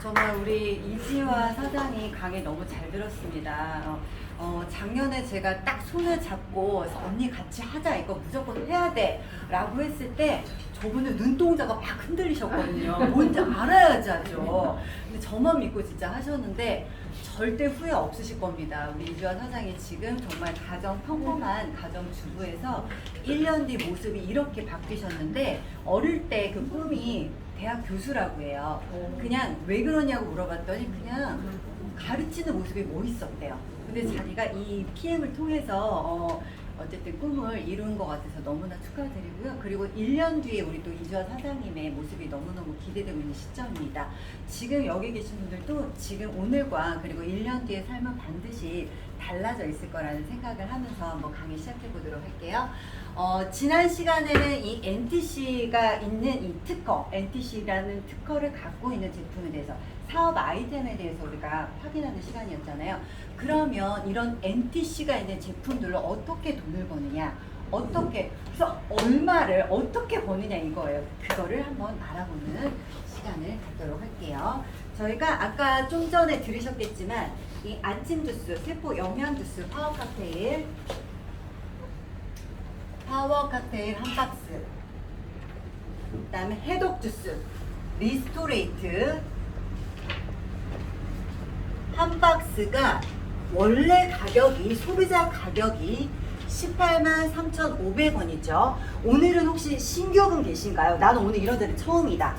정말 우리 이지화 사장이 강의 너무 잘 들었습니다. 작년에 제가 딱 손을 잡고 언니 같이 하자, 이거 무조건 해야 돼 라고 했을 때 저분은 눈동자가 막 흔들리셨거든요. 뭔지 알아야지 하죠. 근데 저만 믿고 진짜 하셨는데 절대 후회 없으실 겁니다. 우리 이지화 사장이 지금 정말 가정 평범한 가정주부에서 1년 뒤 모습이 이렇게 바뀌셨는데, 어릴 때 그 꿈이 대학 교수라고 해요. 그냥 왜 그러냐고 물어봤더니 그냥 가르치는 모습이 멋있었대요. 근데 자기가 이 PM을 통해서 어쨌든 꿈을 이룬 것 같아서 너무나 축하드리고요. 그리고 1년 뒤에 우리 또 이주아 사장님의 모습이 너무너무 기대되고 있는 시점입니다. 지금 여기 계신 분들도 지금 오늘과 그리고 1년 뒤의 삶은 반드시 달라져 있을 거라는 생각을 하면서 한번 강의 시작해 보도록 할게요. 지난 시간에는 이 NTC가 있는 이 특허, NTC라는 특허를 갖고 있는 제품에 대해서, 사업 아이템에 대해서 우리가 확인하는 시간이었잖아요. 그러면 이런 NTC가 있는 제품들로 어떻게 돈을 버느냐, 그래서 얼마를 어떻게 버느냐 이거예요. 그거를 한번 알아보는 시간을 갖도록 할게요. 저희가 아까 좀 전에 들으셨겠지만 이 아침 주스, 세포 영양 주스, 파워 칵테일 한 박스, 그 다음에 해독 주스, 리스토레이트 한 박스가 원래 가격이, 소비자 가격이 183,500원이죠. 오늘은 혹시 신규분 계신가요? 나는 오늘 이런 데는 처음이다.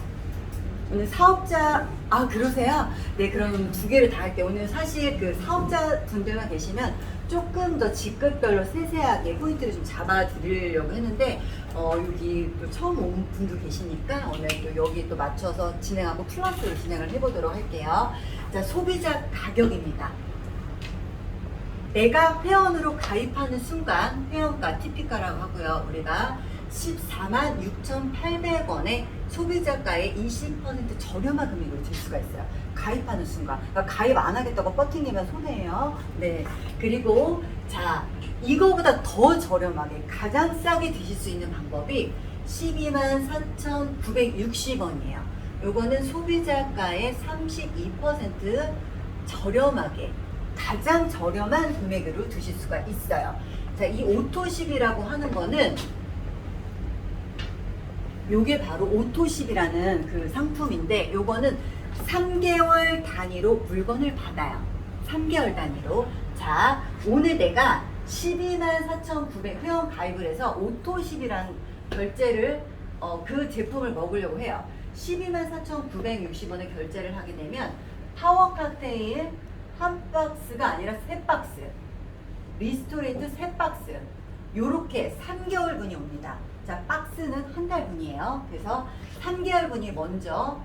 오늘 사업자, 그러세요? 네, 그럼 두 개를 다 할게요. 오늘 사실 그 사업자 분들만 계시면 조금 더 직급별로 세세하게 포인트를 좀 잡아드리려고 했는데, 여기 또 처음 온 분도 계시니까 오늘 또 여기 또 맞춰서 진행하고 플러스로 진행을 해보도록 할게요. 자, 소비자 가격입니다. 내가 회원으로 가입하는 순간, 회원가, TP가라고 하고요. 우리가 146,800원의 소비자가의 20% 저렴한 금액으로 들 수가 있어요. 가입하는 순간. 그러니까 가입 안 하겠다고 버팅기면 손해예요. 네. 그리고 자, 이거보다 더 저렴하게 가장 싸게 드실 수 있는 방법이 124,960원이에요. 요거는 소비자가의 32% 저렴하게, 가장 저렴한 금액으로 드실 수가 있어요. 자, 이 오토십이라고 하는 거는 요게 바로 오토십이라는 그 상품인데, 요거는 3개월 단위로 물건을 받아요. 3개월 단위로. 자, 오늘 내가 124,900 회원 가입을 해서 오토십이라는 결제를 그 제품을 먹으려고 해요. 124,960원에 결제를 하게 되면 파워 칵테일 한 박스가 아니라 3박스, 리스토레이트 3박스, 요렇게 3개월분이 옵니다. 자, 박스는 한 달분이에요. 그래서 3개월분이 먼저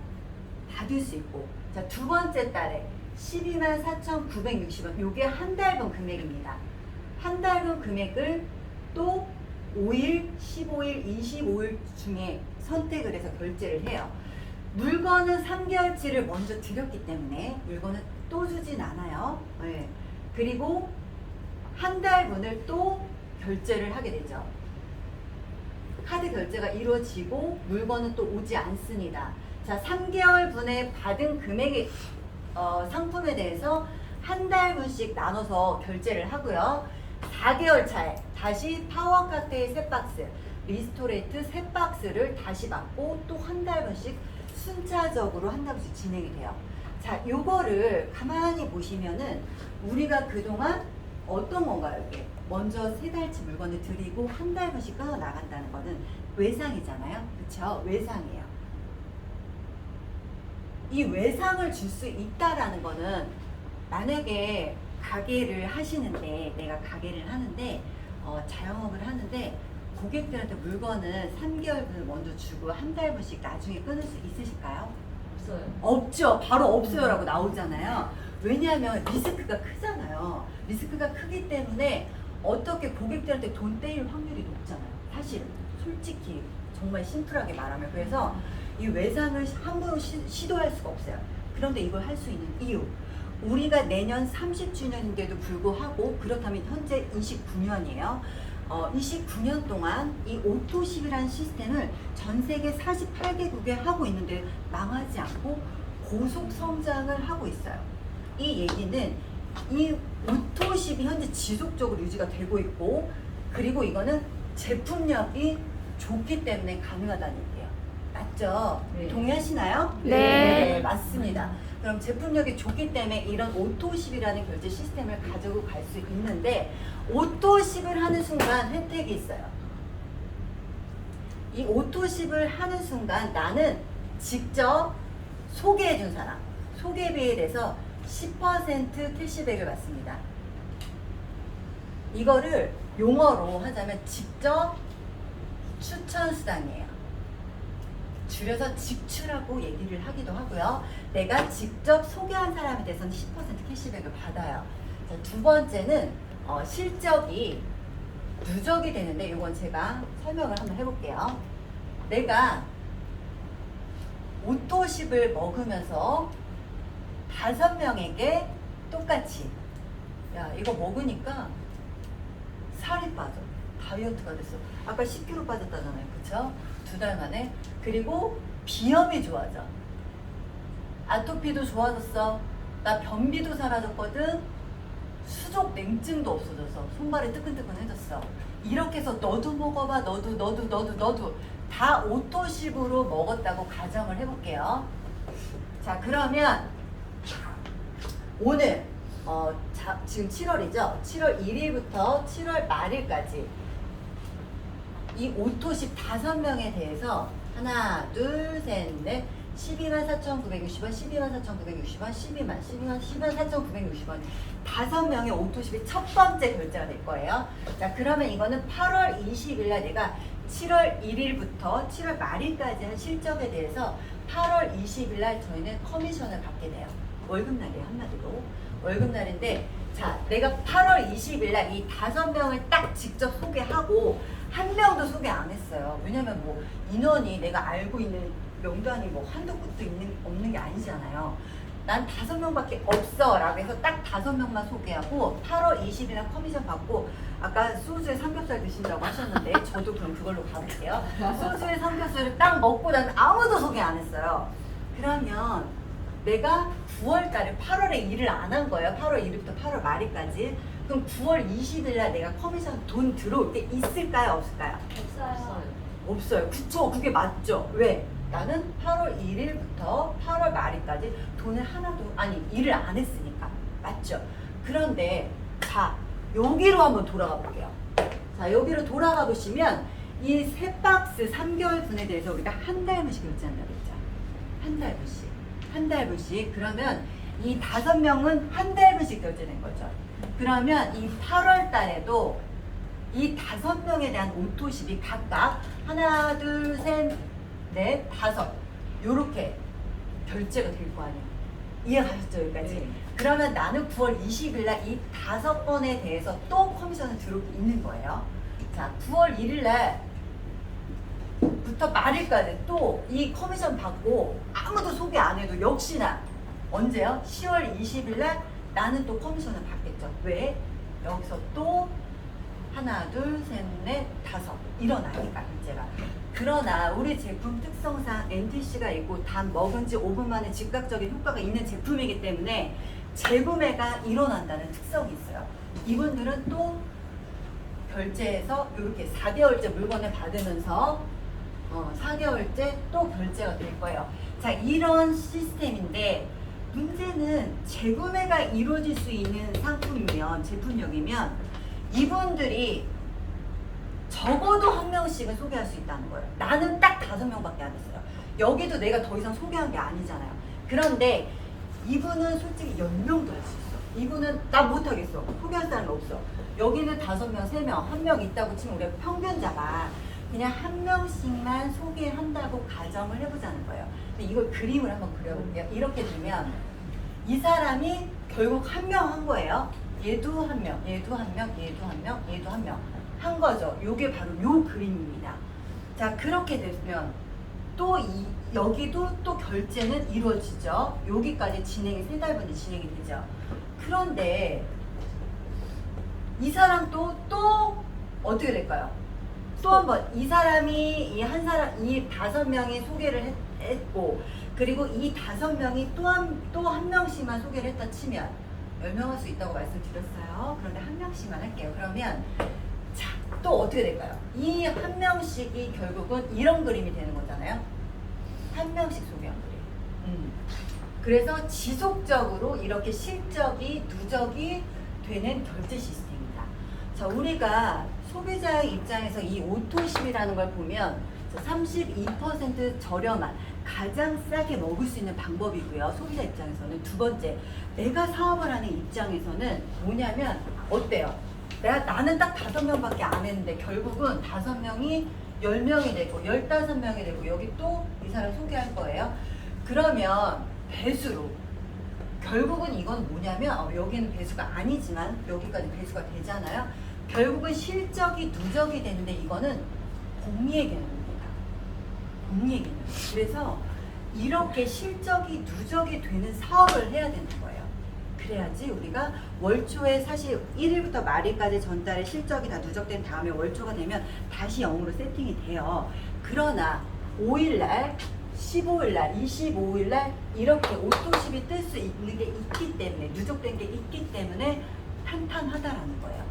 받을 수 있고, 자, 두 번째 달에 124,960원, 요게 한 달분 금액입니다. 한 달분 금액을 또 5일, 15일, 25일 중에 선택을 해서 결제를 해요. 물건은 3개월치를 먼저 드렸기 때문에 물건은 또 주진 않아요. 네. 그리고 한 달분을 또 결제를 하게 되죠. 카드 결제가 이루어지고 물건은 또 오지 않습니다. 자, 3개월분에 받은 금액의 상품에 대해서 한 달분씩 나눠서 결제를 하고요. 4개월 차에 다시 파워 칵테일 3박스, 리스토레이트 3박스를 다시 받고 또 한 달분씩 순차적으로 한 달분씩 진행이 돼요. 자, 요거를 가만히 보시면은 우리가 그동안 어떤 건가요? 이게 먼저 3달치 물건을 드리고 한 달분씩 끊어 나간다는 거는 외상이잖아요. 그쵸? 외상이에요. 이 외상을 줄 수 있다라는 거는, 만약에 가게를 하시는데, 내가 가게를 하는데 자영업을 하는데 고객들한테 물건을 3개월분을 먼저 주고 한 달분씩 나중에 끊을 수 있으실까요? 없어요. 없죠. 바로 없어요라고 나오잖아요. 왜냐하면 리스크가 크잖아요. 리스크가 크기 때문에 어떻게 고객들한테 돈 떼일 확률이 높잖아요. 사실은 솔직히 정말 심플하게 말하면. 그래서 이 외상을 함부로 시도할 수가 없어요. 그런데 이걸 할 수 있는 이유, 우리가 내년 30주년인데도 불구하고, 그렇다면 현재 29년이에요. 29년 동안 이 오토십이라는 시스템을 전 세계 48개국에 하고 있는데 망하지 않고 고속 성장을 하고 있어요. 이 얘기는 이 오토십이 현재 지속적으로 유지가 되고 있고, 그리고 이거는 제품력이 좋기 때문에 가능하다는 얘기예요. 맞죠? 네. 동의하시나요? 네. 맞습니다. 그럼 제품력이 좋기 때문에 이런 오토십이라는 결제 시스템을 가지고 갈 수 있는데, 오토십을 하는 순간 혜택이 있어요. 이 오토십을 하는 순간 나는 직접 소개해준 사람, 소개비에 대해서 10% 캐시백을 받습니다. 이거를 용어로 하자면 직접 추천 수당이에요. 줄여서 직추라고 얘기를 하기도 하고요. 내가 직접 소개한 사람에 대해서는 10% 캐시백을 받아요. 자, 두 번째는 실적이 누적이 되는데, 이건 제가 설명을 한번 해볼게요. 내가 오토십을 먹으면서 5명에게 똑같이, 야 이거 먹으니까 살이 빠져, 다이어트가 됐어, 아까 10kg 빠졌다잖아요, 그쵸? 2달 만에. 그리고 비염이 좋아져, 아토피도 좋아졌어, 나 변비도 사라졌거든, 수족 냉증도 없어져서 손발이 뜨끈뜨끈해졌어. 이렇게 해서 너도 먹어봐, 너도 다 오토십으로 먹었다고 가정을 해볼게요. 자, 그러면 오늘 지금 7월이죠? 7월 1일부터 7월 말일까지 이 오토십 5명에 대해서 하나, 둘, 셋, 넷, 124,960원, 124,960원, 124,960원 5명의 오토십이 첫 번째 결제가 될 거예요. 자, 그러면 이거는 8월 20일 날 내가 7월 1일부터 7월 말일까지 한 실적에 대해서 8월 20일 날 저희는 커미션을 받게 돼요. 월급날이에요, 한마디로. 월급날인데, 자, 내가 8월 20일 날 이 5명을 딱 직접 소개하고 한 명도 소개 안 했어요. 왜냐면 뭐 인원이 내가 알고 있는 명단이 뭐 한도 끝도 없는 게 아니잖아요. 난 5명밖에 없어 라고 해서 딱 5명만 소개하고 8월 20일 날 커미션 받고, 아까 소주에 삼겹살 드신다고 하셨는데 저도 그럼 그걸로 가볼게요. 소주에 삼겹살을 딱 먹고 난 아무도 소개 안 했어요. 그러면 내가 9월 달에 8월에 일을 안 한 거예요. 8월 1일부터 8월 말일까지. 그럼 9월 20일 날 내가 커미션 돈 들어올 때 있을까요, 없을까요? 없어요. 없어요. 그쵸? 그게 맞죠? 왜? 나는 8월 1일부터 8월 말일까지 돈을 하나도, 아니 일을 안 했으니까. 맞죠? 그런데 자, 여기로 한번 돌아가 볼게요. 자, 여기로 돌아가 보시면 이 세 박스 3개월 분에 대해서 우리가 한 달분씩 결제한다고 했죠. 한 달분씩. 한 달분씩. 그러면 이 5명은 한 달분씩 결제된 거죠. 그러면 이 8월 달에도 이 5명에 대한 오토십이 각각 하나, 둘, 셋, 넷, 5 요렇게 결제가 될 거 아니에요. 이해가셨죠, 여기까지? 네. 그러면 나는 9월 20일 날 이 5건에 대해서 또 커미션을 들어오고 있는 거예요. 자, 9월 1일 날부터 말일까지 또 이 커미션 받고 아무도 소개 안 해도 역시나 언제요? 10월 20일 날 나는 또 커미션을 받겠죠. 왜? 여기서 또 하나, 둘, 셋, 넷, 5 일어나니까 결제가. 그러나 우리 제품 특성상 NTC가 있고 단 먹은 지 5분 만에 즉각적인 효과가 있는 제품이기 때문에 재구매가 일어난다는 특성이 있어요. 이분들은 또 결제해서 이렇게 4개월째 물건을 받으면서 4개월째 또 결제가 될 거예요. 자, 이런 시스템인데 문제는 재구매가 이루어질 수 있는 상품이면, 제품력이면 이분들이 적어도 한 명씩은 소개할 수 있다는 거예요. 나는 딱 5명밖에 안 했어요. 여기도 내가 더 이상 소개한 게 아니잖아요. 그런데 이분은 솔직히 10명도 할 수 있어. 이분은 나 못하겠어. 소개할 사람이 없어. 여기는 5명, 3명, 1명 있다고 치면 우리가 평균자가 그냥 한 명씩만 소개한다고 가정을 해보자는 거예요. 근데 이걸 그림을 한번 그려볼게요. 이렇게 되면 이 사람이 결국 한 명 한 거예요. 얘도 한 명, 얘도 한 명, 얘도 한 명, 얘도 한 명 한 거죠. 요게 바로 요 그림입니다. 자, 그렇게 되면 또 여기도 또 결제는 이루어지죠. 여기까지 진행이 3달분이 진행이 되죠. 그런데 이 사람도 또 어떻게 될까요? 또 한 번 이 사람이 이 5명이 소개를 했고, 그리고 이 5명이 또 한 명씩만 소개를 했다 치면 10명 할 수 있다고 말씀드렸어요. 그런데 한 명씩만 할게요. 그러면 자, 또 어떻게 될까요? 이 한 명씩이 결국은 이런 그림이 되는 거잖아요. 한 명씩 소개한 그림. 그래서 지속적으로 이렇게 실적이 누적이 되는 결제 시스템입니다. 자, 우리가 소비자의 입장에서 이 오토십이라는 걸 보면 32% 저렴한 가장 싸게 먹을 수 있는 방법이고요. 소비자 입장에서는. 두 번째, 내가 사업을 하는 입장에서는 뭐냐면 어때요? 나는 딱 5명밖에 안 했는데 결국은 5명이 10명이 되고 15명이 되고 여기 또 이 사람 소개할 거예요. 그러면 배수로 결국은 이건 뭐냐면 여기는 배수가 아니지만 여기까지 배수가 되잖아요. 결국은 실적이 누적이 되는데 이거는 복리의 개념입니다. 복리의 개념. 그래서 이렇게 실적이 누적이 되는 사업을 해야 되는 거예요. 그래야지 우리가 월초에 사실 1일부터 말일까지 전달의 실적이 다 누적된 다음에 월초가 되면 다시 0으로 세팅이 돼요. 그러나 5일날, 15일날, 25일날 이렇게 오토십이 뜰 수 있는 게 있기 때문에 누적된 게 있기 때문에 탄탄하다라는 거예요.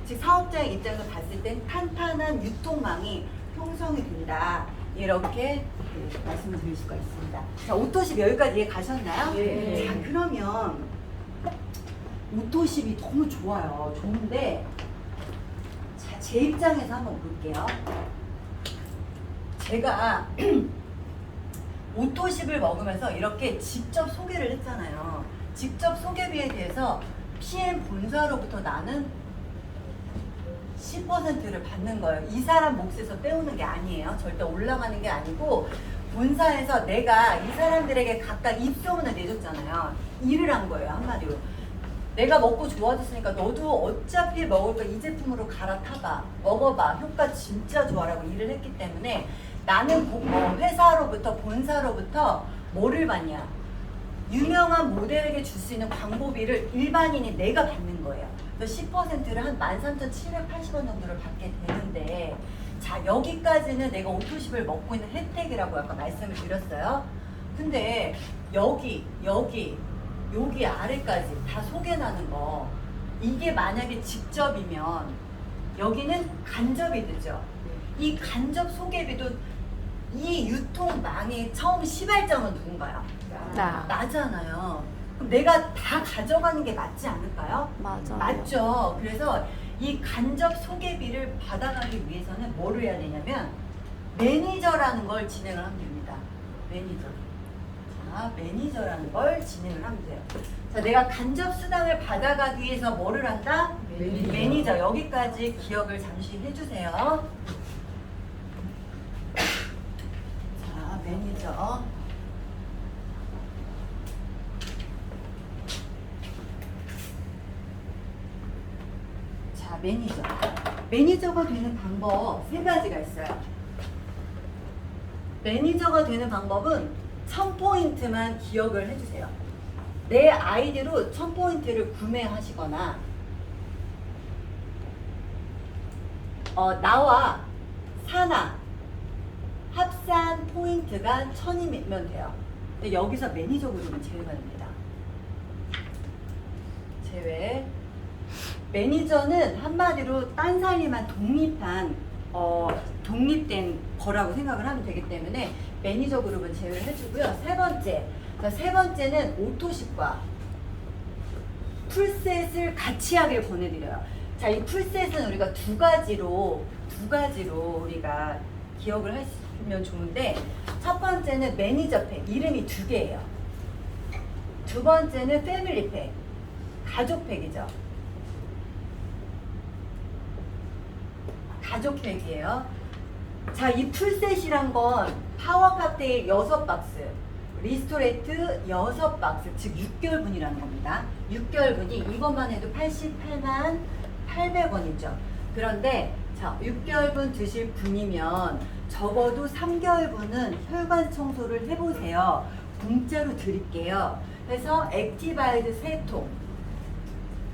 즉 사업자의 입장에서 봤을 땐 탄탄한 유통망이 형성이 된다. 이렇게 말씀을 드릴 수가 있습니다. 자, 오토십 여기까지 이해 가셨나요? 네. 자, 그러면 오토십이 너무 좋아요. 좋은데 자, 제 입장에서 한번 볼게요. 제가 오토십을 먹으면서 이렇게 직접 소개를 했잖아요. 직접 소개비에 대해서 PM 본사로부터 나는 10%를 받는 거예요. 이 사람 몫에서 떼우는 게 아니에요. 절대 올라가는 게 아니고 본사에서 내가 이 사람들에게 각각 입소문을 내줬잖아요. 일을 한 거예요. 한마디로. 내가 먹고 좋아졌으니까 너도 어차피 먹을 거 이 제품으로 갈아타봐. 먹어봐. 효과 진짜 좋아라고 일을 했기 때문에 나는 회사로부터 본사로부터 뭐를 받냐. 유명한 모델에게 줄 수 있는 광고비를 일반인이 내가 받는 거예요. 그래서 10%를 한 13,780원 정도를 받게 되는데 자, 여기까지는 내가 오토십을 먹고 있는 혜택이라고 아까 말씀을 드렸어요. 근데 여기 아래까지 다 소개나는 거 이게 만약에 직접이면 여기는 간접이 되죠. 이 간접 소개비도 이 유통망의 처음 시발점은 누군가요? 나잖아요. 그럼 내가 다 가져가는 게 맞지 않을까요? 맞아요. 맞죠. 그래서 이 간접 소개비를 받아가기 위해서는 뭐를 해야 되냐면 매니저라는 걸 진행을 하면 됩니다. 매니저. 자, 매니저라는 걸 진행을 하면 돼요. 자, 내가 간접 수당을 받아가기 위해서 뭐를 한다? 매니저. 여기까지 기억을 잠시 해주세요. 자, 매니저. 자, 매니저. 매니저가 되는 방법 3가지가 있어요. 매니저가 되는 방법은 1000포인트만 기억을 해주세요. 내 아이디로 1000포인트를 구매하시거나 나와 사나 합산 포인트가 1000이면 돼요. 근데 여기서 매니저 그룹은 제외가 됩니다. 제외. 매니저는 한마디로 딴살림한 독립된 거라고 생각을 하면 되기 때문에 매니저 그룹은 제외를 해주고요. 세 번째는 오토십과 풀셋을 같이 하길 권해드려요. 자, 이 풀셋은 우리가 두 가지로 우리가 기억을 하시면 좋은데 첫 번째는 매니저팩, 이름이 2개예요. 두 번째는 패밀리팩, 가족팩이죠. 가족팩이에요. 자, 이 풀셋이란 건 파워 칵테일 6박스, 리스토레이트 6박스, 즉 6개월분이라는 겁니다. 6개월분이 이것만 해도 88만 800원이죠. 그런데 자, 6개월분 드실 분이면 적어도 3개월분은 혈관 청소를 해보세요. 공짜로 드릴게요. 그래서 액티바이드 3통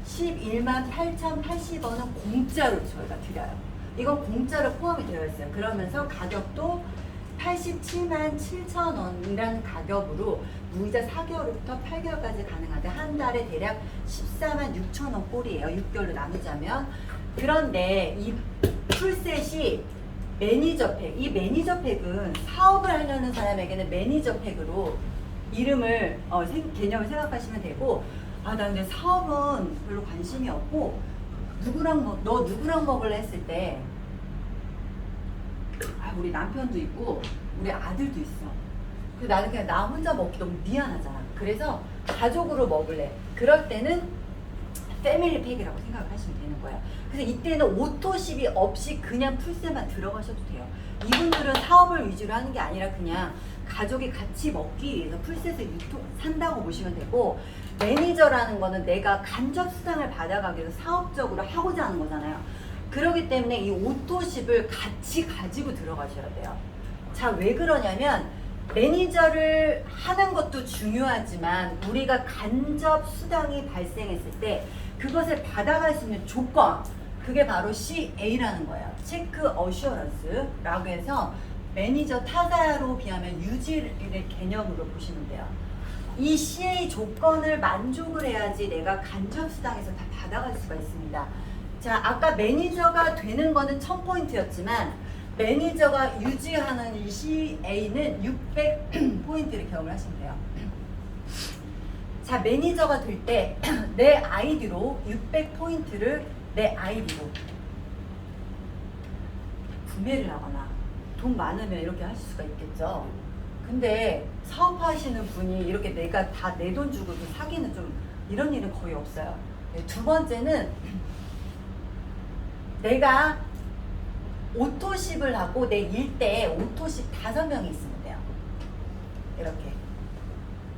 11만 8,080원은 공짜로 저희가 드려요. 이건 공짜로 포함이 되어 있어요. 그러면서 가격도 87만 7천 원이라는 가격으로 무이자 4개월부터 8개월까지 가능한데 한 달에 대략 14만 6천 원 꼴이에요. 6개월로 나누자면. 그런데 이 풀셋이 매니저팩, 이 매니저팩은 사업을 하려는 사람에게는 매니저팩으로 이름을 개념을 생각하시면 되고, 아, 나 근데 사업은 별로 관심이 없고 너 누구랑 먹을래 했을 때, 아, 우리 남편도 있고 우리 아들도 있어. 근데 나는 그냥 나 혼자 먹기 너무 미안하잖아. 그래서 가족으로 먹을래. 그럴 때는 패밀리 팩이라고 생각을 하시면 되는 거예요. 그래서 이때는 오토십이 없이 그냥 풀셋만 들어가셔도 돼요. 이분들은 사업을 위주로 하는 게 아니라 그냥 가족이 같이 먹기 위해서 풀셋을 산다고 보시면 되고, 매니저라는 거는 내가 간접 수당을 받아가기 위해서 사업적으로 하고자 하는 거잖아요. 그렇기 때문에 이 오토십을 같이 가지고 들어가셔야 돼요. 자, 왜 그러냐면 매니저를 하는 것도 중요하지만 우리가 간접 수당이 발생했을 때 그것을 받아갈 수 있는 조건, 그게 바로 CA라는 거예요. 체크 어슈어런스라고 해서 매니저 타사로 비하면 유지의 개념으로 보시면 돼요. 이 CA 조건을 만족을 해야지 내가 간접 수당에서 다 받아갈 수가 있습니다. 자, 아까 매니저가 되는 거는 1000포인트였지만 매니저가 유지하는 이 CA는 600포인트를 경험을 하시면 돼요. 자, 매니저가 될 때 내 아이디로 600포인트를 내 아이디로 구매를 하거나 돈 많으면 이렇게 하실 수가 있겠죠. 근데 사업하시는 분이 이렇게 내가 다 내 돈 주고 사기는 좀 이런 일은 거의 없어요. 네, 두 번째는 내가 오토십을 하고 내 일대에 오토십 5명이 있으면 돼요. 이렇게.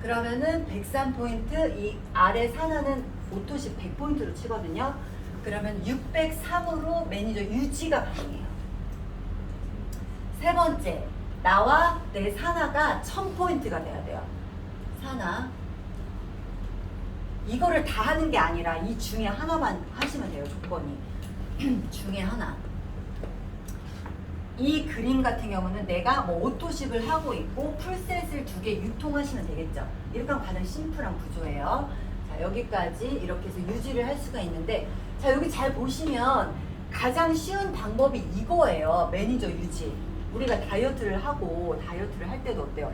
그러면은 103포인트, 이 아래 산하는 오토십 100포인트로 치거든요. 그러면 603으로 매니저 유지가 가능해요. 세 번째, 나와 내 산하가 1000포인트가 돼야 돼요. 산하. 이거를 다 하는 게 아니라 이 중에 하나만 하시면 돼요. 조건이. 중에 하나. 이 그림 같은 경우는 내가 뭐 오토십을 하고 있고 풀셋을 2개 유통하시면 되겠죠. 이렇게 하면 가장 심플한 구조예요. 자, 여기까지 이렇게 해서 유지를 할 수가 있는데, 자, 여기 잘 보시면 가장 쉬운 방법이 이거예요. 매니저 유지. 우리가 다이어트를 하고 다이어트를 할 때도 어때요?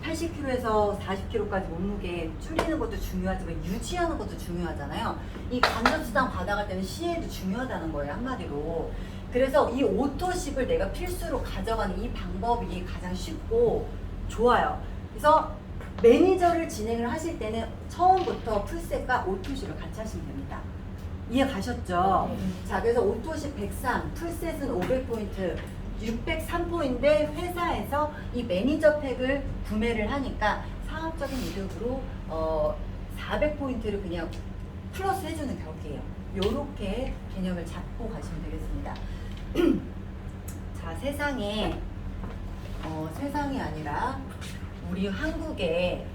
80kg에서 40kg까지 몸무게 줄이는 것도 중요하지만 유지하는 것도 중요하잖아요. 이 간접수당 받아갈 때는 CA도 중요하다는 거예요, 한마디로. 그래서 이 오토십을 내가 필수로 가져가는 이 방법이 가장 쉽고 좋아요. 그래서 매니저를 진행을 하실 때는 처음부터 풀셋과 오토십을 같이 하시면 됩니다. 이해 가셨죠? 자, 그래서 오토십 103, 풀셋은 500포인트, 603포인데 회사에서 이 매니저 팩을 구매를 하니까 사업적인 이득으로 400포인트를 그냥 플러스 해주는 격이에요. 요렇게 개념을 잡고 가시면 되겠습니다. 자, 세상에 세상이 아니라 우리 한국의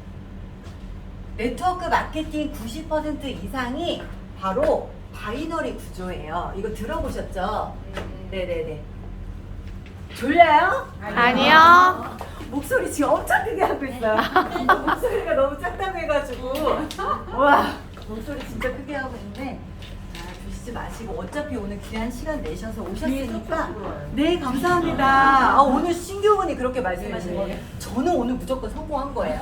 네트워크 마케팅 90% 이상이 바로 바이너리 구조예요. 이거 들어보셨죠? 네네네. 졸려요? 아니요. 목소리 지금 엄청 크게 하고 있어요. 목소리가 너무 작다고 해가지고. 와, 목소리 진짜 크게 하고 있는데, 드시지 마시고 어차피 오늘 귀한 시간 내셔서 오셨으니까. 네, 감사합니다. 오늘 신규분이 그렇게 말씀하신 거 저는 오늘 무조건 성공한 거예요.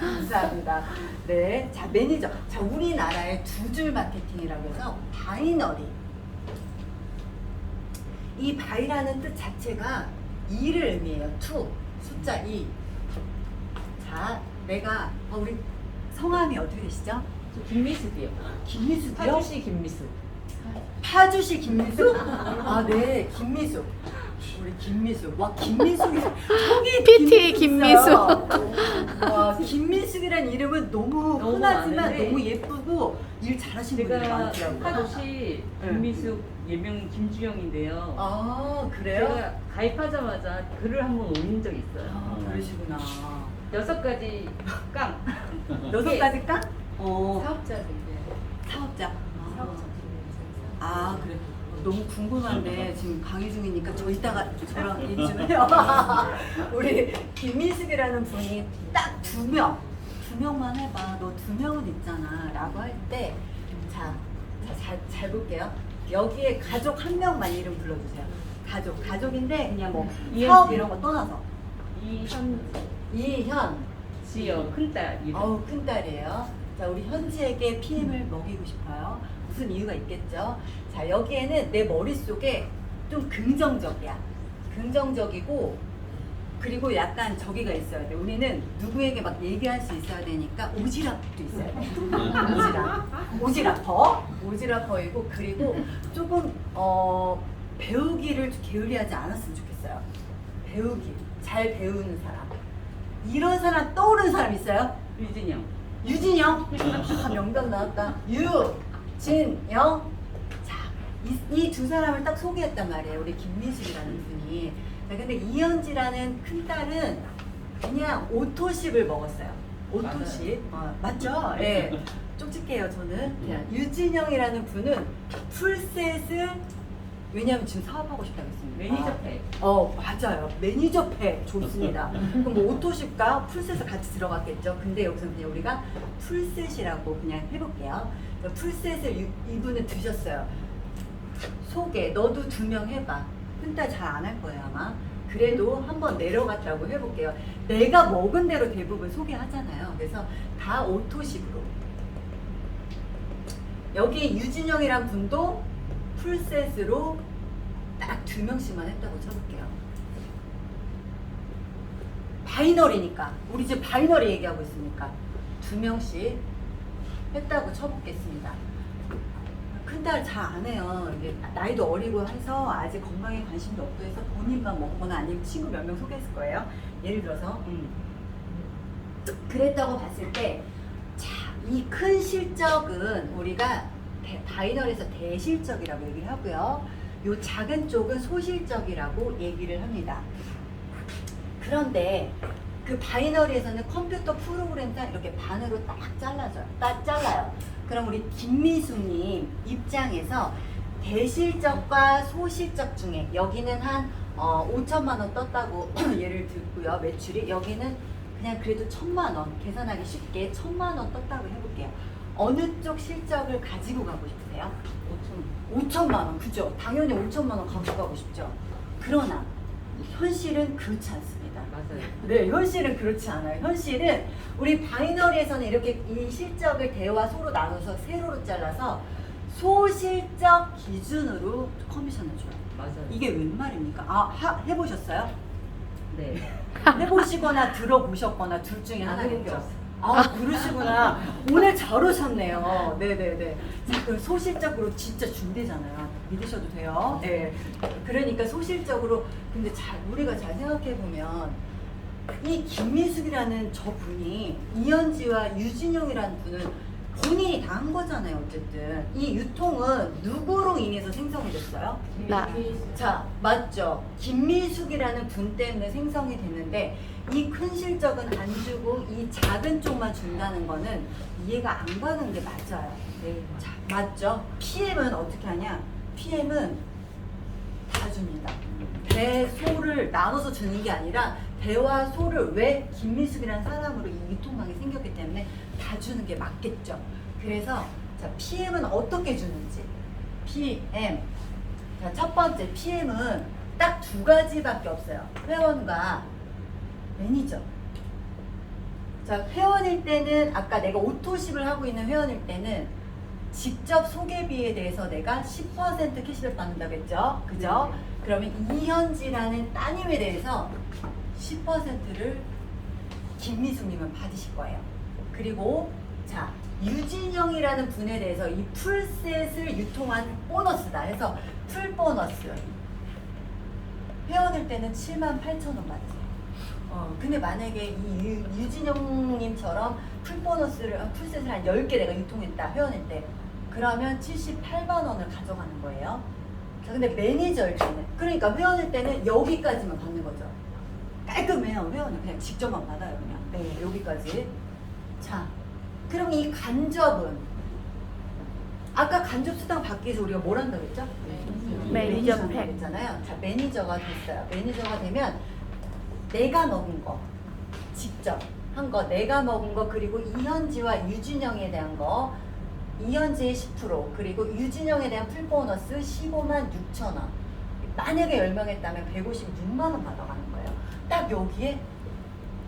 감사합니다. 네, 자, 매니저. 자, 우리나라의 두 줄 마케팅이라고 해서 바이너리. 이 바이라는 뜻 자체가 2를 의미해요. 2, 숫자 2. 자, 내가 우리 성함이 어떻게 되시죠? 저 김미숙이요. 김미숙이요? 파주시 김미숙. 파주시 김미숙? 아, 네, 김미숙. 우리 김미숙. 와, 김미숙이 저기 PT 김미숙. 와, 김미숙이라는 이름은 너무 흔하지만 많은데 너무 예쁘고 일 잘하시는 분들이 제가 많더라고요. 파주시 김미숙 예명 김주영인데요. 아, 그래요? 제가 가입하자마자 글을 한번 올린 적이 있어요. 아, 그러시구나. 6가지 깡. 6가지 깡? 사업자인데. 사업자. 사업자. 아, 그래. 너무 궁금한데 지금 강의 중이니까 저 이따가 저랑 얘기 좀 해요. 우리 김미숙이라는 분이 딱 두 명만 해봐. 너 2명은 있잖아. 라고 할 때, 잘 볼게요. 여기에 가족 1명만 이름 불러주세요. 가족인데 그냥 뭐 사업 이런 거 떠나서. 이현. 지요 큰딸 이름. 어우, 큰딸이에요. 자, 우리 현지에게 PM을 먹이고 싶어요. 무슨 이유가 있겠죠? 자, 여기에는 내 머릿속에 좀 긍정적이야. 긍정적이고, 그리고 약간 저기가 있어야 돼. 우리는 누구에게 막 얘기할 수 있어야 되니까 오지랖도 있어야 돼. 오지랖퍼이고, 그리고 조금, 배우기를 게을리하지 않았으면 좋겠어요. 잘 배우는 사람. 이런 사람 떠오르는 사람 있어요? 유진영? 명단 나왔다. 유진영. 자, 이 두 사람을 딱 소개했단 말이에요. 우리 김미숙이라는 분이. 자, 근데 이현지라는 큰딸은 그냥 오토십을 먹었어요. 오토십. 맞죠? 예. 네. 쪽집게요, 저는. 유진영이라는 분은 풀셋을, 왜냐면 지금 사업하고 싶다고 했습니다. 매니저패. 맞아요. 매니저패 좋습니다. 그럼 뭐 오토십과 풀셋을 같이 들어갔겠죠. 근데 여기서 그냥 우리가 풀셋이라고 그냥 해볼게요. 풀셋을 이분은 드셨어요. 소개, 너도 2명 해봐. 큰딸 잘 안 할 거예요 아마. 그래도 한번 내려갔다고 해볼게요. 내가 먹은 대로 대부분 소개하잖아요. 그래서 다 오토십으로. 여기 유진영이란 분도 풀셋으로 딱 2명씩만 했다고 쳐볼게요. 바이너리니까. 우리 지금 바이너리 얘기하고 있으니까 2명씩 했다고 쳐보겠습니다. 큰딸 잘 안 해요. 이게 나이도 어리고 해서 아직 건강에 관심도 없고 해서 본인만 먹거나 아니면 친구 몇 명 소개했을 거예요. 예를 들어서 그랬다고 봤을 때, 자, 이 큰 실적은 우리가 바이너리에서 대실적이라고 얘기를 하고요. 요 작은 쪽은 소실적이라고 얘기를 합니다. 그런데 그 바이너리에서는 컴퓨터 프로그램상 이렇게 반으로 딱 잘라요. 그럼 우리 김미숙님 입장에서 대실적과 소실적 중에 여기는 한 5천만 원 떴다고 예를 들고요. 매출이 여기는 그냥 그래도 1,000만 원, 계산하기 쉽게 1,000만 원 떴다고 해볼게요. 어느 쪽 실적을 가지고 가고 싶으세요? 5천만 원, 그죠? 당연히 5천만 원 가져가고 싶죠. 그러나 현실은 그렇지 않습니다. 맞아요. 네, 현실은 그렇지 않아요. 현실은 우리 바이너리에서는 이렇게 이 실적을 대와 소로 나눠서 세로로 잘라서 소실적 기준으로 커미션을 줘요. 맞아요. 이게 웬 말입니까? 해보셨어요? 네. 해보시거나 들어보셨거나 둘 중에 하나겠죠. 해봤어요. 그러시구나. 오늘 잘 오셨네요. 네네네. 자, 그럼 소실적으로 진짜 준대잖아요. 믿으셔도 돼요. 네. 그러니까 소실적으로, 근데 우리가 잘 생각해보면, 이 김미숙이라는 저 분이 이현지와 유진영이라는 분은 본인이 다 한 거잖아요. 어쨌든. 이 유통은 누구로 인해서 생성이 됐어요? 나. 자, 맞죠. 김미숙이라는 분 때문에 생성이 됐는데 이 큰 실적은 안 주고 이 작은 쪽만 준다는 거는 이해가 안 가는 게 맞아요. 네. 자, 맞죠. PM은 어떻게 하냐? PM은 다 줍니다. 대, 소를 나눠서 주는 게 아니라 대와 소를 왜 김미숙이라는 사람으로 이 유통망이 생겼기 때문에 다 주는 게 맞겠죠. 그래서 자, PM은 어떻게 주는지. PM. 자, 첫 번째 PM은 딱 2가지밖에 없어요. 회원과 매니저. 자, 회원일 때는 아까 내가 오토십을 하고 있는 회원일 때는 직접 소개비에 대해서 내가 10% 캐시백 받는다고 했죠. 그죠? 그러면 이현지라는 따님에 대해서 10%를 김미숙님은 받으실 거예요. 그리고 자, 유진영이라는 분에 대해서 이 풀셋을 유통한 보너스다 해서 풀 보너스. 회원일 때는 78,000원 받으세요. 근데 만약에 이 유진영님처럼 풀 보너스를, 풀셋을 한 10개 내가 유통했다, 회원일 때. 그러면 78만 원을 가져가는 거예요. 자, 근데 매니저일 때는, 그러니까 회원일 때는 여기까지만 받는 거죠. 깔끔해요. 회원은 그냥 직접만 받아요. 그냥. 네, 여기까지. 자, 그럼 이 간접은 아까 간접수당 받기 위해서 우리가 뭘 한다고 했죠? 매니저 한다고 팩. 했잖아요. 자, 매니저가 됐어요. 매니저가 되면 내가 먹은 거, 직접 한 거, 내가 먹은 거, 그리고 이현지와 유진영에 대한 거, 이현지의 10%, 그리고 유진영에 대한 풀보너스 15만 6천 원. 만약에 10명 했다면 156만 원 받아가는 거예요. 딱 여기에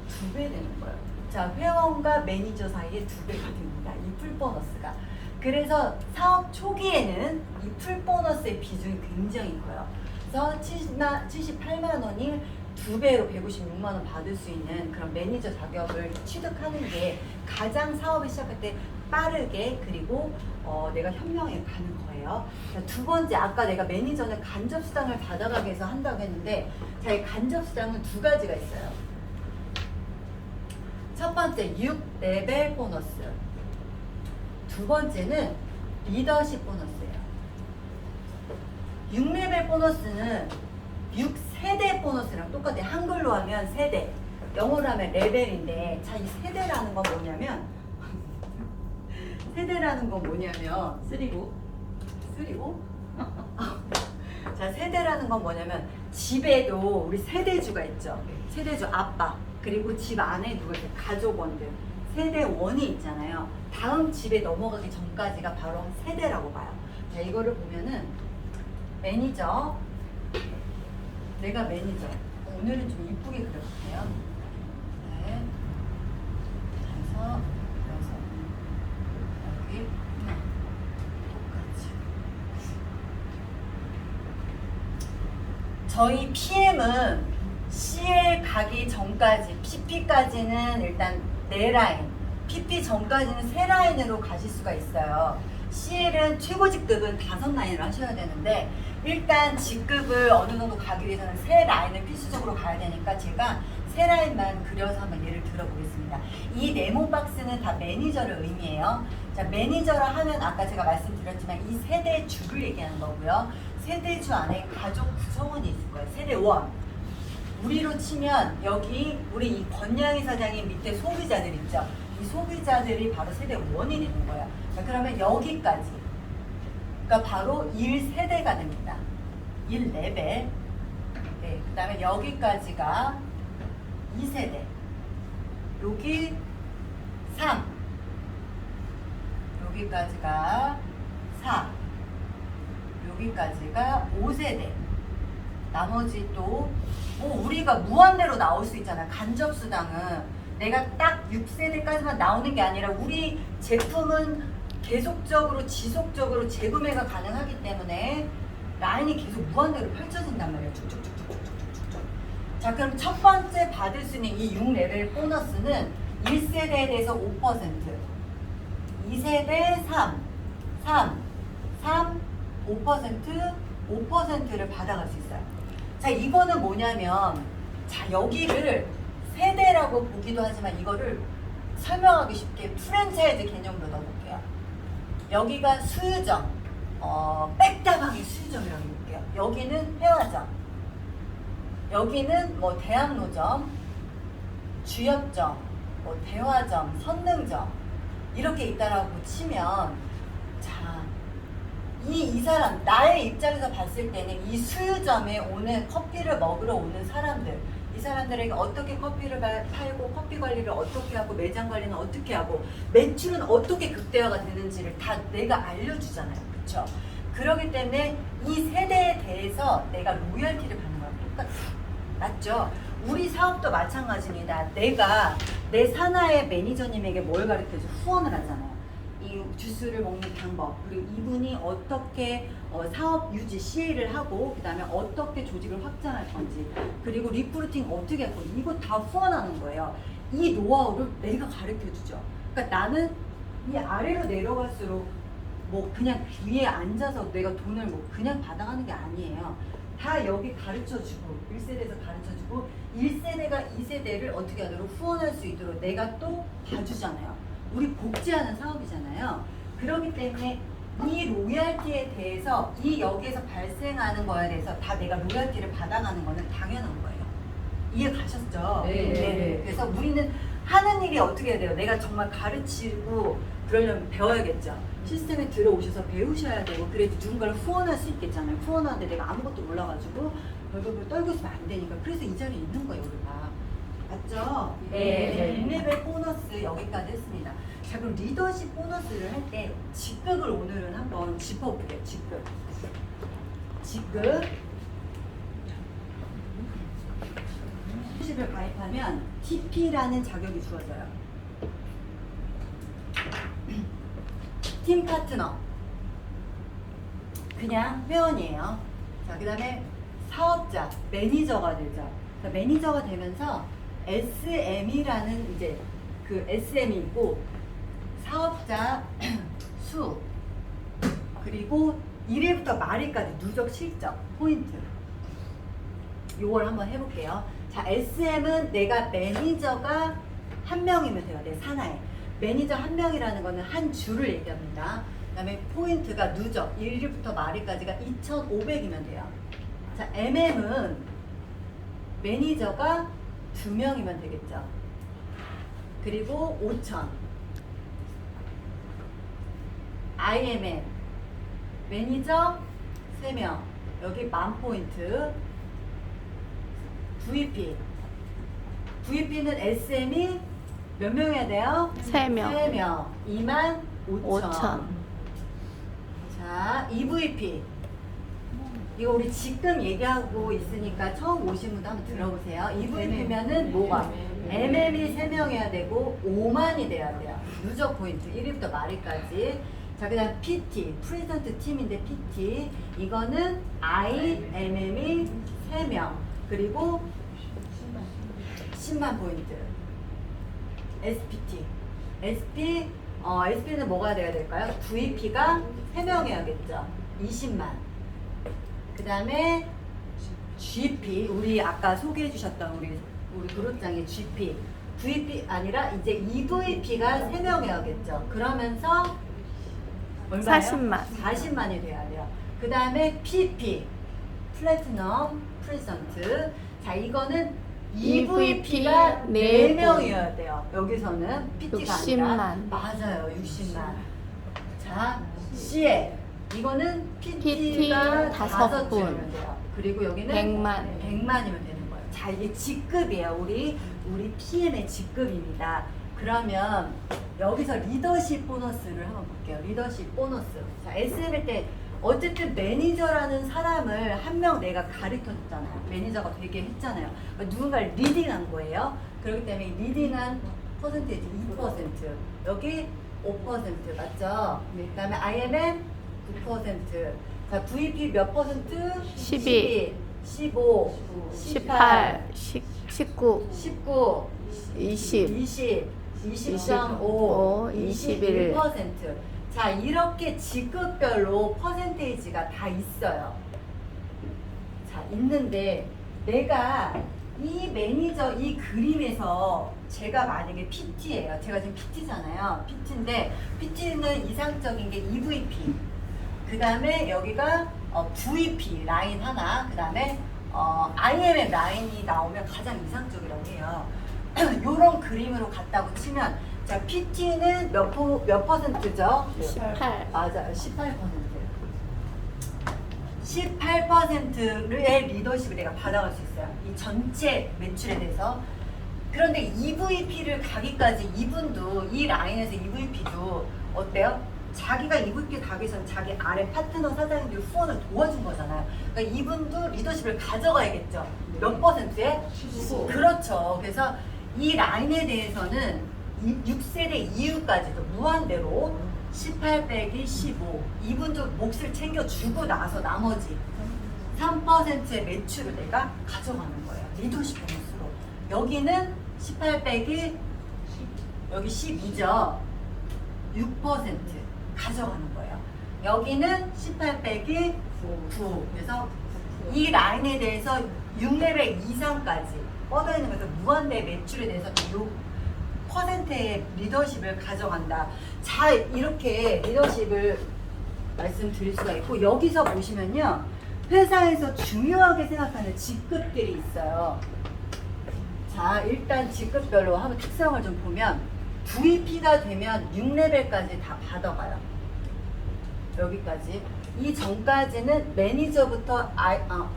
2배 되는 거예요. 자, 회원과 매니저 사이에 2배가 됩니다. 이 풀보너스가. 그래서 사업 초기에는 이 풀보너스의 비중이 굉장히 커요. 그래서 78만 원이 2배로 156만 원 받을 수 있는 그런 매니저 자격을 취득하는 게 가장 사업을 시작할 때 빠르게, 그리고 내가 현명하게 가는 거예요. 자, 두 번째, 아까 내가 매니저는 간접수당을 받아가기 위해서 한다고 했는데, 자, 이 간접수당은 두 가지가 있어요. 첫 번째 6레벨 보너스, 두 번째는 리더십 보너스예요. 6레벨 보너스는 6세대 보너스랑 똑같아요. 한글로 하면 세대, 영어로 하면 레벨인데, 자, 이 세대라는 건 뭐냐면 세대라는 건 뭐냐면 쓰리고 자, 세대라는 건 뭐냐면 집에도 우리 세대주가 있죠. 세대주 아빠, 그리고 집 안에 누가 있어요? 가족원들, 세대원이 있잖아요. 다음 집에 넘어가기 전까지가 바로 세대라고 봐요. 자, 이거를 보면은 매니저, 내가 매니저, 오늘은 좀 이쁘게 그려볼게요. 네. 그래서 여기 똑같이. 저희 PM은 CL 가기 전까지, PP까지는 일단 4라인, PP 전까지는 3라인으로 가실 수가 있어요. CL은 최고 직급은 5라인을 하셔야 되는데, 일단 직급을 어느 정도 가기 위해서는 3라인을 필수적으로 가야 되니까 제가 3라인만 그려서 한번 예를 들어보겠습니다. 이 네모 박스는 다 매니저를 의미해요. 자, 매니저라 하면 아까 제가 말씀드렸지만 이 세대주를 얘기하는 거고요. 세대주 안에 가족 구성원이 있을 거예요. 세대원. 우리로 치면 여기 우리 이 권양희 사장님 밑에 소비자들 있죠. 이 소비자들이 바로 세대원이 되는 거예요. 자, 그러면 여기까지, 그러니까 바로 1세대가 됩니다. 1레벨. 네, 그 다음에 여기까지가 2세대. 여기 3. 여기까지가 4. 여기까지가 5세대. 나머지 또 우리가 무한대로 나올 수 있잖아요. 간접수당은 내가 딱 6세대까지만 나오는 게 아니라 우리 제품은 계속적으로 지속적으로 재구매가 가능하기 때문에 라인이 계속 무한대로 펼쳐진단 말이에요. 쭉쭉쭉쭉쭉쭉쭉. 자, 그럼 첫 번째 받을 수 있는 이 6레벨 보너스는 1세대에 대해서 5%, 2세대 3, 5%를 받아갈 수 있어요. 자, 이거는 뭐냐면, 자, 여기를 세대라고 보기도 하지만 이거를 설명하기 쉽게 프랜차이즈 개념으로 넣어볼게요. 여기가 수유점, 백다방의 수유점이라고 해볼게요. 여기는 해화점, 여기는 뭐 대학로점, 주엽점, 뭐 대화점, 선능점 이렇게 있다라고 치면, 자, 이 사람, 나의 입장에서 봤을 때는 이 수유점에 오는 커피를 먹으러 오는 사람들, 이 사람들에게 어떻게 커피를 팔고 커피 관리를 어떻게 하고 매장 관리는 어떻게 하고 매출은 어떻게 극대화가 되는지를 다 내가 알려주잖아요. 그렇죠? 그렇기 때문에 이 세대에 대해서 내가 로열티를 받는 거랑 똑같아요. 맞죠? 우리 사업도 마찬가지입니다. 내가 내 산하의 매니저님에게 뭘 가르쳐줘? 후원을 하잖아요. 이 주스를 먹는 방법, 그리고 이분이 어떻게 사업 유지 CA를 하고, 그 다음에 어떻게 조직을 확장할 건지, 그리고 리크루팅 어떻게 할 건지, 이거 다 후원하는 거예요. 이 노하우를 내가 가르쳐 주죠. 그러니까 나는 이 아래로 내려갈수록 뭐 그냥 위에 앉아서 내가 돈을 뭐 그냥 받아가는 게 아니에요. 다 여기 가르쳐 주고, 1세대에서 가르쳐 주고, 1세대가 2세대를 어떻게 하도록 후원할 수 있도록 내가 또 봐주잖아요. 우리 복지하는 사업이잖아요. 그렇기 때문에 이 로열티에 대해서, 이 여기에서 발생하는 거에 대해서 다 내가 로열티를 받아가는 거는 당연한 거예요. 이해 가셨죠? 네. 그래서 우리는 하는 일이 어떻게 해야 돼요? 내가 정말 가르치고 그러려면 배워야겠죠. 시스템에 들어오셔서 배우셔야 되고 그래야지 누군가를 후원할 수 있겠잖아요. 후원하는데 내가 아무것도 몰라가지고 벌벌 떨고 있으면 안 되니까. 그래서 이 자리에 있는 거예요, 우리가. 맞죠? 네. 1레벨 보너스 여기까지 했습니다. 자, 그럼 리더십 보너스를 할 때 직급을 오늘은 한번 짚어볼게요. 직급. 리더십을 가입하면 TP라는 자격이 주어져요. 팀 파트너. 그냥 회원이에요. 자, 그 다음에 사업자, 매니저가 되죠. 자, 매니저가 되면서 SM이라는 이제 그 SM이 있고 사업자 수 그리고 1회부터 말일까지 누적 실적 포인트 요걸 한번 해볼게요. 자, SM은 내가 매니저가 한 명이면 돼요. 내 산하에 매니저 한 명이라는 거는 한 주를 얘기합니다. 그 다음에 포인트가 누적 1일부터 말일까지가 2,500이면 돼요. 자, MM은 매니저가 2명이면 되겠죠. 그리고 5,000 IMM 매니저 3명 여기 10,000포인트. VP는 SM이 몇 명이야 돼요? 3명. 3명 25,000. 자, EVP 이거 우리 지금 얘기하고 있으니까 처음 오신 분도 한번 들어보세요. EVP면은 뭐가? MM이 3명이어야 되고 5만이 돼야 돼요. 누적 포인트 1위부터 말일까지. 자, 그 다음 PT 프레젠트 팀인데 PT 이거는 IMM이 3명 그리고 10만 포인트. SP는 뭐가 돼야 될까요? VP가 3명이어야겠죠. 20만. 그 다음에 GP, 우리 아까 소개해 주셨던 우리 그룹장의 GP. VP 아니라 이제 EVP가 3명이어야겠죠. 그러면서 얼마예요? 40만. 40만이 돼야 돼요. 그 다음에 PP, 플래티넘 프리센트. 자, 이거는 EVP가 4명이어야 돼요. 여기서는 PT가 60만. 아니라 맞아요. 60만. 자, CA 이거는 PT가 다섯 5 분. 주면 돼요. 그리고 여기는 100만. 100만이면 되는 거예요. 자, 이게 직급이에요. 우리 PM의 직급입니다. 그러면 여기서 리더십 보너스를 한번 볼게요. 리더십 보너스. 자, SM일 때 어쨌든 매니저라는 사람을 한 명 내가 가르쳐줬잖아요. 매니저가 되게 했잖아요. 누군가를 리딩한 거예요. 그렇기 때문에 리딩한 퍼센테이지 2%. 여기 5% 맞죠? 그 다음에 IMM 9%. 자, VP 몇 퍼센트? 12, 15, 18, 19, 19, 20, 20.5, 21. 21%. 자, 이렇게 직급별로 퍼센테이지가 다 있어요. 자, 있는데 내가 이 매니저 이 그림에서 제가 만약에 PT예요. 제가 지금 PT잖아요. PT인데 PT는 이상적인 게 EVP. 그 다음에 여기가 VP 라인 하나. 그 다음에 IMM 라인이 나오면 가장 이상적이라고 해요. 요런 그림으로 갔다고 치면 자, PT는 몇 퍼센트죠? 18. 맞아요. 18%. 18%의 리더십을 내가 받아갈 수 있어요. 이 전체 매출에 대해서. 그런데 EVP를 가기까지 이분도 이 라인에서 EVP도 어때요? 자기가 EVP 가기 위해서는 자기 아래 파트너 사장님들 후원을 도와준 거잖아요. 그러니까 이분도 리더십을 가져가야겠죠. 몇 퍼센트에? 15. 그렇죠. 그래서 이 라인에 대해서는 6세대 이후까지도 무한대로 18 빼기 15 이분도 몫을 챙겨주고 나서 나머지 3%의 매출을 내가 가져가는 거예요. 리더십 보너스로. 여기는 18 빼기 여기 12죠. 6% 가져가는 거예요. 여기는 18 빼기 9. 그래서 이 라인에 대해서 6레벨 이상까지 뻗어 있는 것에서 무한대 매출에 대해서 요 퍼센트의 리더십을 가져간다. 자, 이렇게 리더십을 말씀드릴 수가 있고 여기서 보시면요. 회사에서 중요하게 생각하는 직급들이 있어요. 자, 일단 직급별로 한번 특성을 좀 보면 VP가 되면 6레벨까지 다 받아가요. 여기까지. 이 전까지는 매니저부터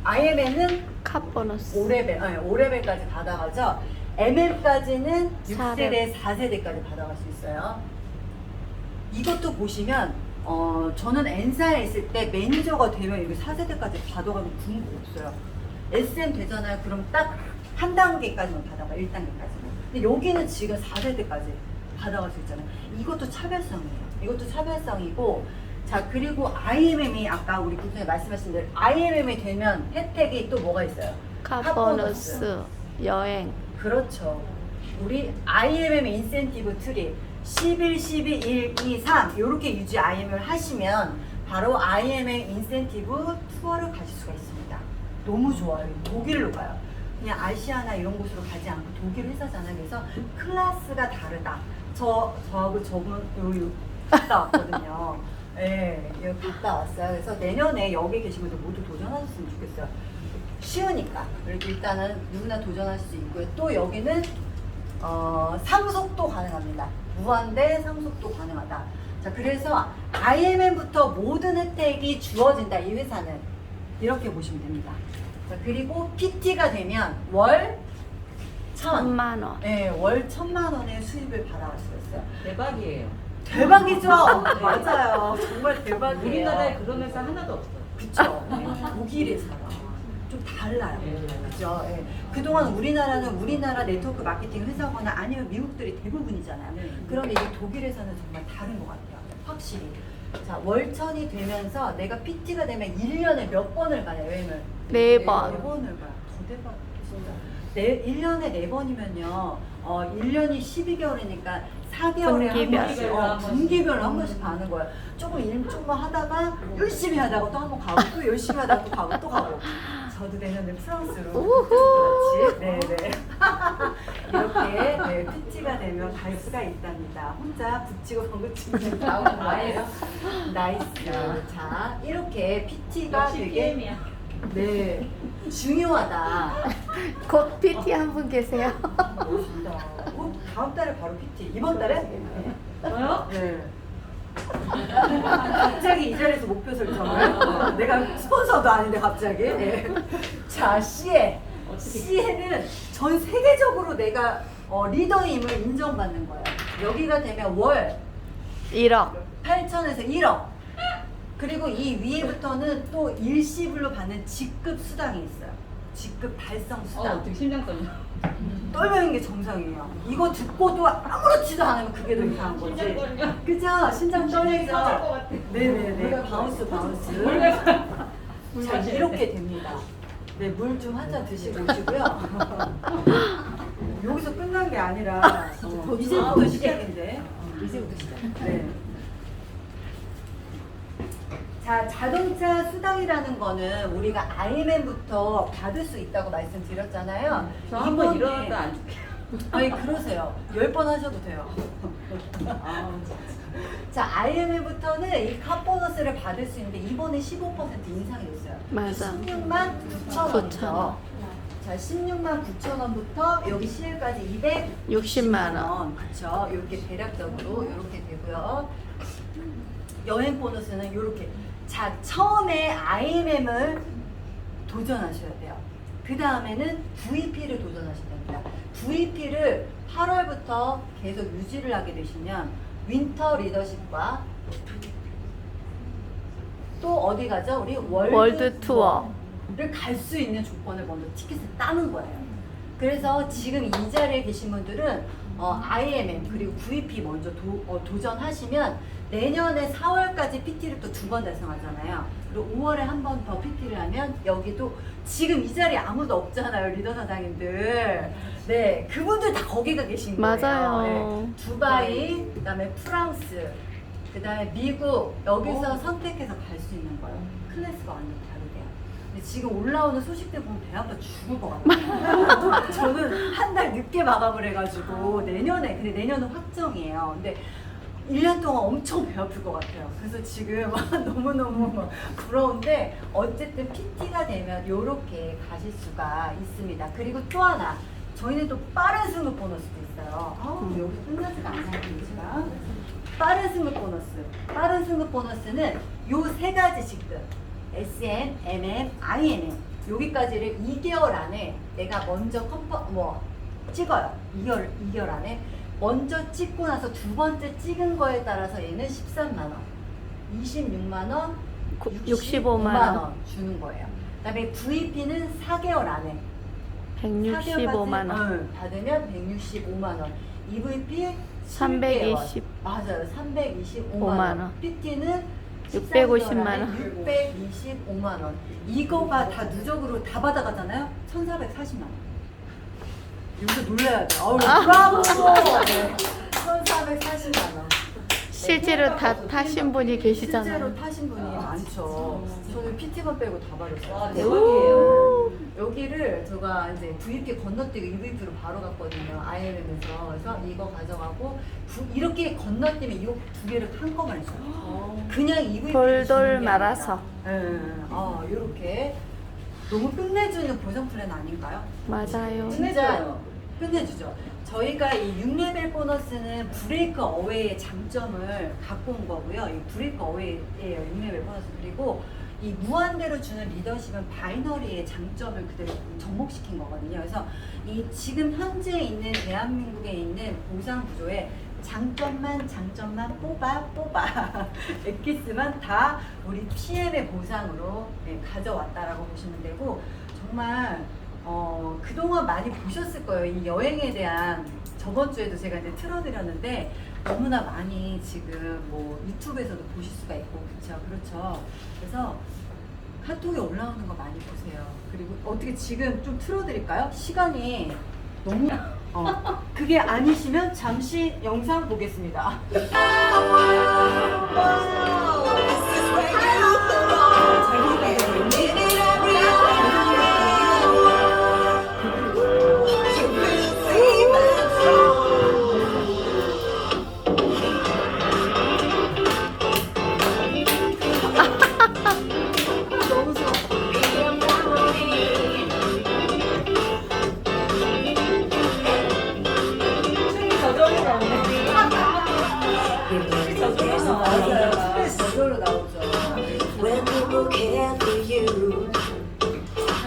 IMN은 컵 보너스. 5레벨, 아니, 5레벨까지 받아가죠. MM까지는 6세대, 4레벨. 4세대까지 받아갈 수 있어요. 이것도 보시면 저는 N사에 있을 때 매니저가 되면 이렇게 4세대까지 받아가는 그런 거 없어요. SM 되잖아요. 그럼 딱 한 단계까지만 받아가, 1단계까지만. 근데 여기는 지금 4세대까지 받아갈 수 있잖아요. 이것도 차별성이에요. 이것도 차별성이고, 자, 그리고 IMM이 아까 우리 교수님 말씀하신 대로 IMM이 되면 혜택이 또 뭐가 있어요? 컵 핫보너스. 보너스. 여행. 그렇죠. 우리 IMM 인센티브 트리 11, 12, 1, 2, 3 이렇게 유지 IMM을 하시면 바로 IMM 인센티브 투어를 가실 수가 있습니다. 너무 좋아요. 독일로 가요. 그냥 아시아나 이런 곳으로 가지 않고 독일 회사잖아요. 그래서 클래스가 다르다. 저하고 저분 여기 갔다 왔거든요. 예, 여기 갔다 왔어요. 그래서 내년에 여기 계신 분들 모두 도전하셨으면 좋겠어요. 쉬우니까. 그리고 일단은 누구나 도전할 수 있고요. 또 여기는 상속도 가능합니다. 무한대 상속도 가능하다. 자, 그래서 IMM부터 모든 혜택이 주어진다. 이 회사는 이렇게 보시면 됩니다. 자, 그리고 PT가 되면 월 1,000만 원. 네, 월 1,000만 원의 수입을 받아갈 수가 있어요. 대박이에요. 대박이죠? 맞아요. 정말 대박이에요. 우리나라에 그런 회사 하나도 없어. 그쵸. 독일에서랑 좀 달라요. 네. 그죠. 예. 그동안 우리나라는 우리나라 네트워크 마케팅 회사거나 아니면 미국들이 대부분이잖아요. 네. 그런데 이 독일에서는 정말 다른 것 같아요. 확실히. 자, 월천이 되면서 내가 PT가 되면 1년에 몇 번을 가요, 여행을? 4번. 4번을 가요. 더 대박, 진짜. 1년에 4번이면요, 1년이 12개월이니까 4개월에 분기별. 한 번씩, 분기별로 한 번씩 가는 거예요. 조금 일 조금 하다가 열심히 하다가 또 한 번 가고 또 열심히 하다가 또 가고 또 가고. 저도 내년에 프랑스로 같이 네네 이렇게 네, PT가 되면 갈 수가 있답니다. 혼자 붙이고 번긋이는 다음 거예요. 나이스. 자, 이렇게 PT가 역시 되게 게임이야. 네 중요하다. 곧 PT 한 분 계세요. 멋있다. 다음 달에 바로 PT. 이번 달에? 뭐요? 네. 갑자기 이 자리에서 목표 설정을 내가 스폰서도 아닌데 갑자기 자 CE는 전 세계적으로 내가 리더임을 인정받는 거예요. 여기가 되면 월 1억. 8천에서 1억 그리고 이 위에부터는 또 일시불로 받는 직급 수당이 있어요. 직급 달성 수당. 어떻게 심장 떨려? 떨리는 게 정상이에요. 이거 듣고도 아무렇지도 않으면 그게 더 이상한 거지. 심장 떨려. 그죠? 심장 떨리죠? 터질 것 같아. 네네네. 바운스. 자, 이렇게 됩니다. 네, 물 좀 한 잔 드시고 오시고요. 여기서 끝난 게 아니라 이제부터 시작인데. 이제부터 시작. 네. 자, 자동차 수당이라는 거는 우리가 IMM부터 받을 수 있다고 말씀드렸잖아요. 저 한 번 이번에- 일어나도 안 줄게요. 아니, 그러세요. 10번 하셔도 돼요. 자, IMM부터는 이 컵보너스를 받을 수 있는데 이번에 15% 인상이 됐어요. 맞아. 16만 9천 원이죠. 9,000원. 자, 16만 9천 원부터 여기 CL까지 60만 원. 그렇죠. 이렇게 대략적으로 이렇게 되고요. 여행 보너스는 이렇게. 자, 처음에 IMM을 도전하셔야 돼요. 그 다음에는 VP를 도전하셔야 됩니다. VP를 8월부터 계속 유지를 하게 되시면 윈터 리더십과 또 어디 가죠? 우리 월드 투어. 를 갈 수 있는 조건을 먼저 티켓을 따는 거예요. 그래서 지금 이 자리에 계신 분들은 IMM 그리고 VP 먼저 도전하시면 내년에 4월까지 PT를 또 2번 달성하잖아요. 그리고 5월에 한 번 더 PT를 하면 여기도 지금 이 자리에 아무도 없잖아요. 리더 사장님들. 네, 그분들 다 거기가 계신 거예요. 맞아요. 네, 두바이, 그다음에 프랑스, 그다음에 미국 여기서 선택해서 갈 수 있는 거예요. 클래스가 완전 다르대요. 근데 지금 올라오는 소식들 보면 배 아파 죽을 것 같아요. 저는 한 달 늦게 마감을 해가지고 내년에, 근데 내년은 확정이에요. 근데 1년 동안 엄청 배 아플 것 같아요. 그래서 지금 너무너무 부러운데 어쨌든 PT가 되면 이렇게 가실 수가 있습니다. 그리고 또 하나 저희는 또 빠른 승급 보너스도 있어요. 여기 끝나지가 않아요, 지금. 빠른 승급 보너스. 빠른 승급 보너스는 요 세 가지 직급. SM, MM, INM. 여기까지를 2개월 안에 내가 먼저 찍어요. 2개월 안에. 먼저 찍고 나서 두 번째 찍은 거에 따라서 얘는 13만 원, 26만 원, 65만 원. 주는 거예요. 그다음에 VP는 4개월 안에 165만 원. 받으면 165만 원. EVP 320. 맞아요. 325만 5만 원. 원. PT는 650만 원. 625만 원. 이거가 다 누적으로 다 받아가잖아요. 1,440만 원. 여기서 놀라야 돼. 어우, 브라보! 1,440만 원. 실제로 다 타신 분이 실제로 계시잖아요. 타신 분이 많죠. 저는 PT만 빼고 다 와, 받았어요. 대박이에요. 여기를 제가 이제 VP 건너뛰고 EVP로 바로 갔거든요. IMM에서. 그래서 이거 가져가고 이렇게 건너뛰면 이거 두 개를 한꺼번에 줘요. 그냥 EVP 돌돌 말아서. 이렇게 너무 끝내주는 보정 플랜 아닌가요? 맞아요. 진짜 끝내주죠. 저희가 이 6레벨 보너스는 브레이크 어웨이의 장점을 갖고 온 거고요. 이 브레이크 어웨이예요, 6레벨 보너스. 그리고 이 무한대로 주는 리더십은 바이너리의 장점을 그대로 접목시킨 거거든요. 그래서 이 지금 현재 있는 대한민국에 있는 보상 구조에 장점만 뽑아 엑기스만 다 우리 PM의 보상으로 가져왔다라고 보시면 되고, 정말 그동안 많이 보셨을 거예요. 이 여행에 대한, 저번 주에도 제가 이제 틀어드렸는데 너무나 많이 지금 뭐 유튜브에서도 보실 수가 있고, 그렇죠. 그래서 카톡에 올라오는 거 많이 보세요. 그리고 어떻게 지금 좀 틀어드릴까요? 시간이 너무 그게 아니시면 잠시 영상 보겠습니다. 저절로 나오죠.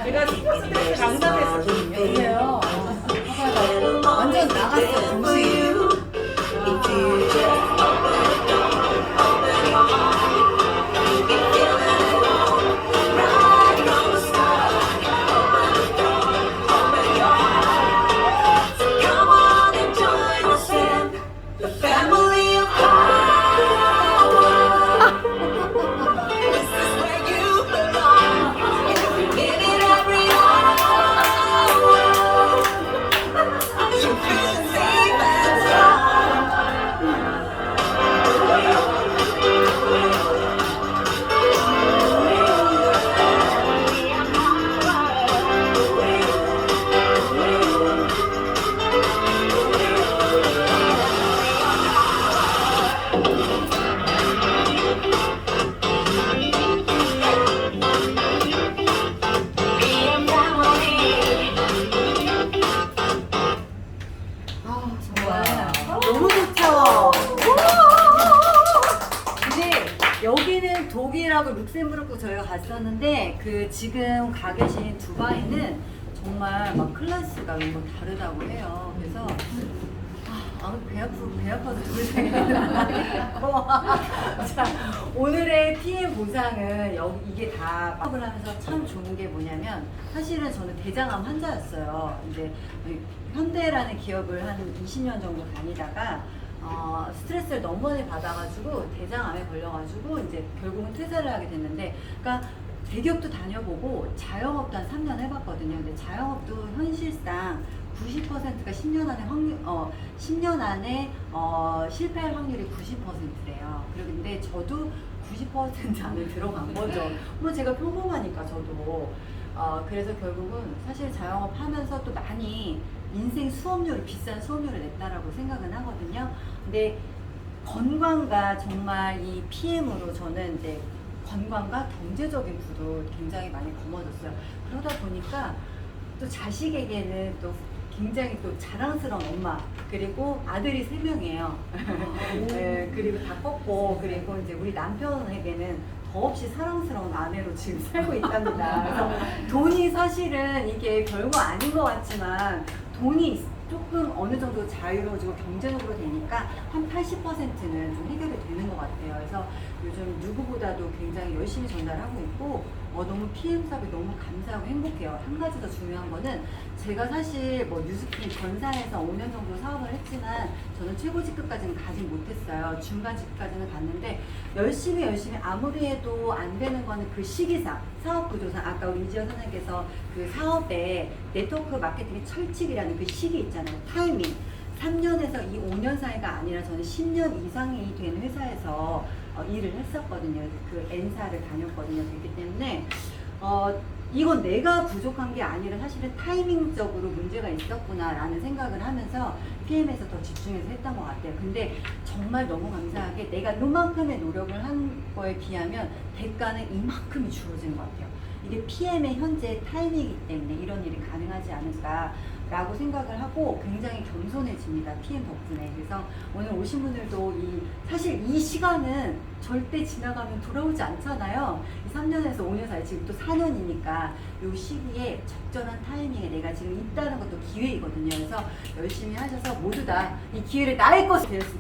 제가 스포츠 때 강남했었거든요. 그래요. 완전 나갔어, 정신. 정말 너무 좋죠. 근데 여기는 독일하고 룩셈부르크 저희가 갔었는데, 그 지금 가 계신 두바이는 정말 막 클래스가 너무 다르다고 해요. 그래서 배 아파서 죽을 생각이 나고. 자, 오늘의 PM 보상은 이게 다 팝을 하면서 참 좋은 게 뭐냐면, 사실은 저는 대장암 환자였어요. 이제 현대라는 기업을 한 20년 정도 다니다가 스트레스를 너무 많이 받아가지고 대장암에 걸려가지고 이제 결국은 퇴사를 하게 됐는데, 그러니까 대기업도 다녀보고 자영업도 한 3년 해봤거든요. 근데 자영업도 현실상 90%가 10년 안에 10년 안에 실패할 확률이 90%래요. 그런데 저도 90% 안에 들어간 거죠. 물론 제가 평범하니까 저도. 그래서 결국은 사실 자영업 하면서 또 많이 인생 수업료를, 비싼 수업료를 냈다라고 생각은 하거든요. 근데 건강과 정말 이 PM으로 저는 이제 건강과 경제적인 부도 굉장히 많이 거머졌어요. 그러다 보니까 또 자식에게는 또 굉장히 또 자랑스러운 엄마, 그리고 아들이 3명이에요. 네, 그리고 다 컸고, 그리고 이제 우리 남편에게는 더없이 사랑스러운 아내로 지금 살고 있답니다. 그래서 돈이 사실은 이게 별거 아닌 것 같지만 돈이 조금 어느 정도 자유로워지고 경제적으로 되니까 한 80%는 좀 해결이 되는 것 같아요. 그래서 요즘 누구보다도 굉장히 열심히 전달하고 있고 너무 PM 사업이 너무 감사하고 행복해요. 한 가지 더 중요한 거는 제가 사실 뭐 뉴스팀 전사에서 5년 정도 사업을 했지만 저는 최고 직급까지는 가진 못했어요. 중간 직급까지는 갔는데 열심히 아무리 해도 안 되는 거는 그 시기상, 사업 구조상, 아까 우리 이지연 선생님께서 그 사업에 네트워크 마케팅의 철칙이라는 그 시기 있잖아요. 타이밍. 3년에서 이 5년 사이가 아니라 저는 10년 이상이 된 회사에서 일을 했었거든요. 그 N사를 다녔거든요. 그렇기 때문에 이건 내가 부족한 게 아니라 사실은 타이밍적으로 문제가 있었구나라는 생각을 하면서 PM에서 더 집중해서 했던 것 같아요. 근데 정말 너무 감사하게 내가 요만큼의 노력을 한 거에 비하면 대가는 이만큼이 주어지는 것 같아요. 이게 PM의 현재 타이밍이기 때문에 이런 일이 가능하지 않을까라고 생각을 하고 굉장히 겸손해집니다. PM 덕분에. 그래서 오늘 오신 분들도 사실 이 시간은 절대 지나가면 돌아오지 않잖아요. 3년에서 5년 사이, 지금 또 4년이니까 이 시기에 적절한 타이밍에 내가 지금 있다는 것도 기회이거든요. 그래서 열심히 하셔서 모두 다 이 기회를 나의 것이 되었으면